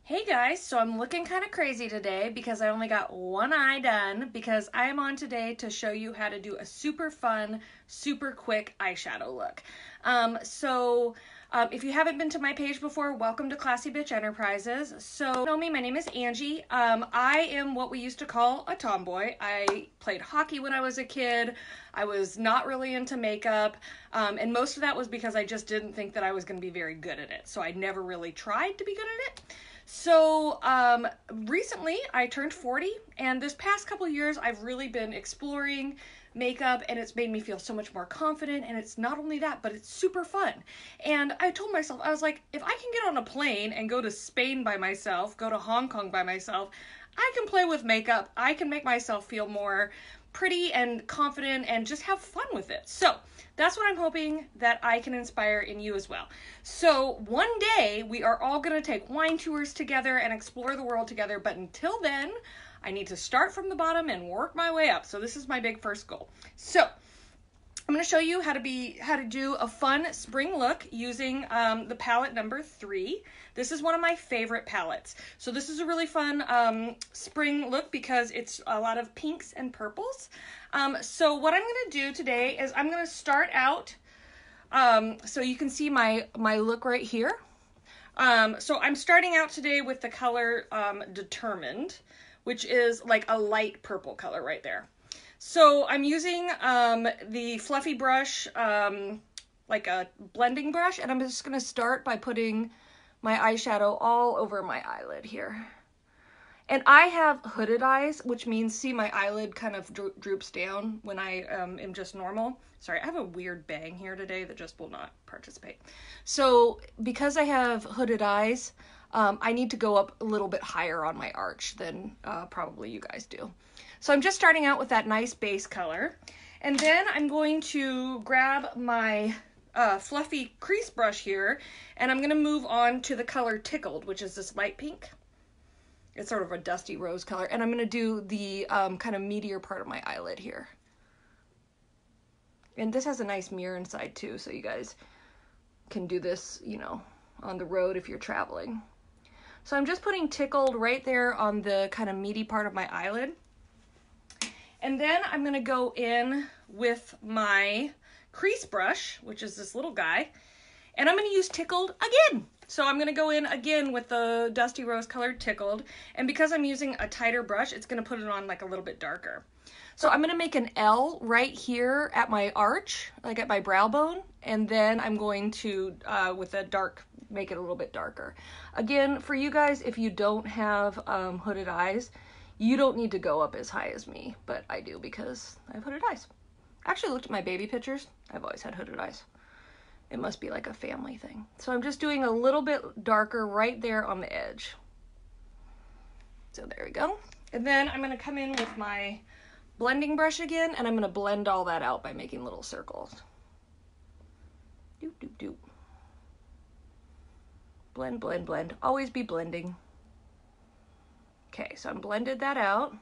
Hey guys, so I'm looking kind of crazy today because I only got one eye done because I am on today to show you how to do a super fun, super quick eyeshadow look. If you haven't been to my page before, welcome to Classy Bitch Enterprises. So, you know me, my name is Angie. I am what we used to call a tomboy. I played hockey when I was a kid. I was not really into makeup, and most of that was because I just didn't think that I was going to be very good at it. So I never really tried to be good at it. So recently I turned 40, and this past couple years I've really been exploring makeup, and it's made me feel so much more confident. And it's not only that, but it's super fun. And I told myself, I was like, if I can get on a plane and go to Spain by myself, go to Hong Kong by myself, I can play with makeup. I can make myself feel more pretty and confident and just have fun with it. So that's what I'm hoping that I can inspire in you as well. So one day we are all going to take wine tours together and explore the world together. But until then, I need to start from the bottom and work my way up. So this is my big first goal. So I'm going to show you how to do a fun spring look using the palette number 3. This is one of my favorite palettes. So this is a really fun spring look because it's a lot of pinks and purples. So what I'm going to do today is I'm going to start out, so you can see my look right here. So I'm starting out today with the color Determined, which is like a light purple color right there. So I'm using the fluffy brush, like a blending brush, and I'm just going to start by putting my eyeshadow all over my eyelid here. And I have hooded eyes, which means, see, my eyelid kind of droops down when I am just normal. Sorry, I have a weird bang here today that just will not participate. So because I have hooded eyes, I need to go up a little bit higher on my arch than probably you guys do. So I'm just starting out with that nice base color. And then I'm going to grab my fluffy crease brush here, and I'm going to move on to the color Tickled, which is this light pink. It's sort of a dusty rose color. And I'm going to do the kind of meatier part of my eyelid here. And this has a nice mirror inside too, so you guys can do this, you know, on the road if you're traveling. So I'm just putting Tickled right there on the kind of meaty part of my eyelid. And then I'm going to go in with my crease brush, which is this little guy, and I'm going to use Tickled again. So I'm going to go in again with the dusty rose colored Tickled, and because I'm using a tighter brush, it's going to put it on like a little bit darker. So I'm going to make an L right here at my arch, like at my brow bone, and then I'm going to, with a dark, make it a little bit darker. Again, for you guys, if you don't have hooded eyes, you don't need to go up as high as me, but I do because I have hooded eyes. I actually looked at my baby pictures. I've always had hooded eyes. It must be like a family thing. So I'm just doing a little bit darker right there on the edge. So there we go. And then I'm going to come in with my blending brush again, and I'm going to blend all that out by making little circles. Doop, doop, doop. Blend, blend, blend. Always be blending. Okay, so I'm blended that out.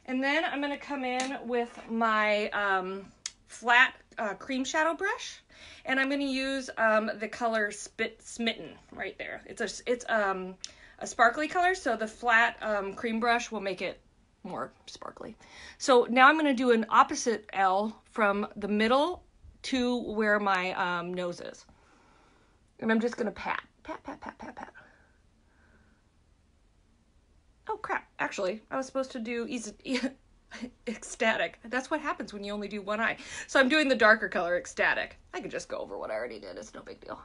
And then I'm going to come in with my flat cream shadow brush, and I'm going to use the color Smitten right there. It's a sparkly color, so the flat cream brush will make it more sparkly. So now I'm going to do an opposite L from the middle to where my nose is. And I'm just going to pat, pat, pat, pat, pat, pat. Oh crap, actually, I was supposed to do Ecstatic. That's what happens when you only do one eye. So I'm doing the darker color Ecstatic. I could just go over what I already did, it's no big deal.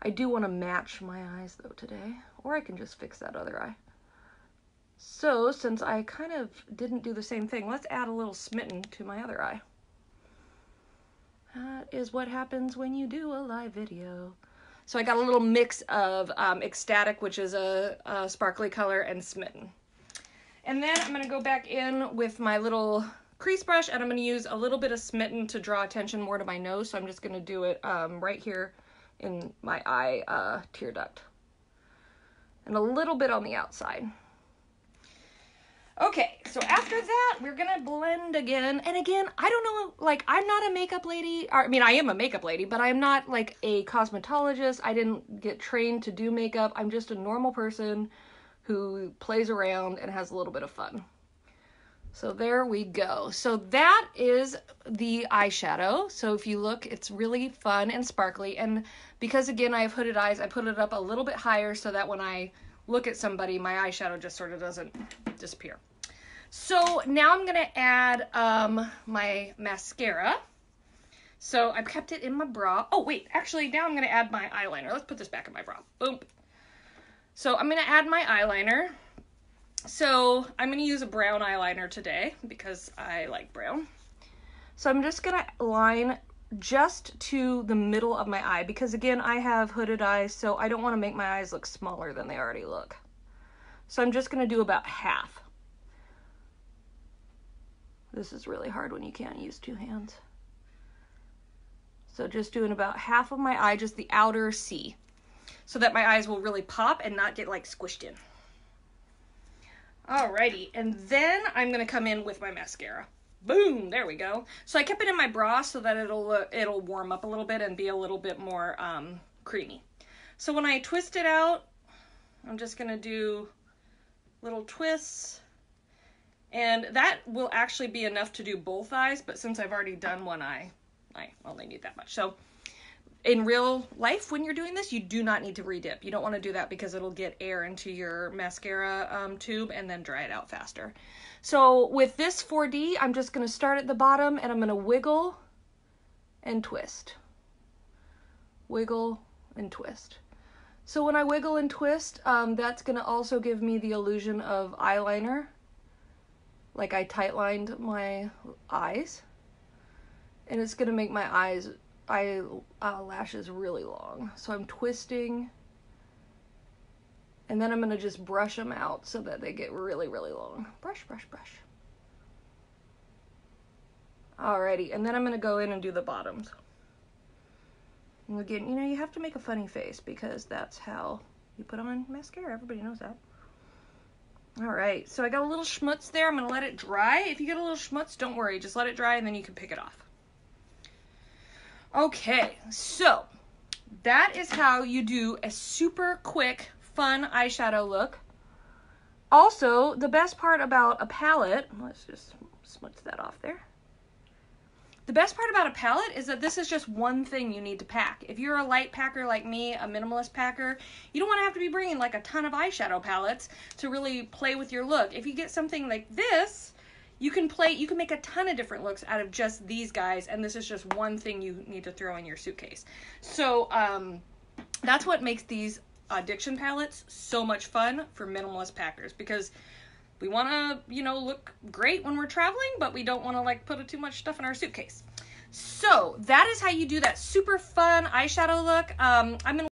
I do want to match my eyes though today, or I can just fix that other eye. So since I kind of didn't do the same thing, let's add a little Smitten to my other eye. That is what happens when you do a live video. So I got a little mix of Ecstatic, which is a sparkly color, and Smitten. And then I'm going to go back in with my little crease brush, and I'm going to use a little bit of Smitten to draw attention more to my nose. So I'm just going to do it right here in my eye tear duct. And a little bit on the outside. Okay, so after that, we're gonna blend again. And again, I don't know, like, I'm not a makeup lady. Or, I mean, I am a makeup lady, but I'm not, like, a cosmetologist. I didn't get trained to do makeup. I'm just a normal person who plays around and has a little bit of fun. So there we go. So that is the eyeshadow. So if you look, it's really fun and sparkly. And because, again, I have hooded eyes, I put it up a little bit higher so that when I look at somebody, my eyeshadow just sort of doesn't disappear. So now I'm going to add my mascara. So I've kept it in my bra. Oh, wait, actually, now I'm going to add my eyeliner. Let's put this back in my bra. Boom. So I'm going to add my eyeliner. So I'm going to use a brown eyeliner today because I like brown. So I'm just going to line just to the middle of my eye because, again, I have hooded eyes, so I don't want to make my eyes look smaller than they already look. So I'm just going to do about half. This is really hard when you can't use two hands. So just doing about half of my eye, just the outer C, so that my eyes will really pop and not get like squished in. Alrighty, and then I'm gonna come in with my mascara. Boom, there we go. So I kept it in my bra so that it'll warm up a little bit and be a little bit more creamy. So when I twist it out, I'm just gonna do little twists. And that will actually be enough to do both eyes, but since I've already done one eye, I only need that much. So in real life, when you're doing this, you do not need to redip. You don't want to do that because it'll get air into your mascara tube and then dry it out faster. So with this 4D, I'm just going to start at the bottom and I'm going to wiggle and twist. Wiggle and twist. So when I wiggle and twist, that's going to also give me the illusion of eyeliner. Like I tight-lined my eyes, and it's gonna make my eyelashes really long. So I'm twisting, and then I'm gonna just brush them out so that they get really, really long. Brush, brush, brush. Alrighty, and then I'm gonna go in and do the bottoms. And again, you know, you have to make a funny face because that's how you put on mascara. Everybody knows that. All right, so I got a little schmutz there. I'm gonna let it dry. If you get a little schmutz, don't worry, just let it dry and then you can pick it off. Okay, so that is how you do a super quick, fun eyeshadow look. Also, the best part about a palette, let's just smudge that off there. The best part about a palette is that this is just one thing you need to pack. If you're a light packer like me, a minimalist packer, you don't want to have to be bringing like a ton of eyeshadow palettes to really play with your look. If you get something like this, you can make a ton of different looks out of just these guys, and this is just one thing you need to throw in your suitcase. So that's what makes these Addiction palettes so much fun for minimalist packers, because we want to, you know, look great when we're traveling, but we don't want to like put too much stuff in our suitcase. So that is how you do that super fun eyeshadow look. I'm gonna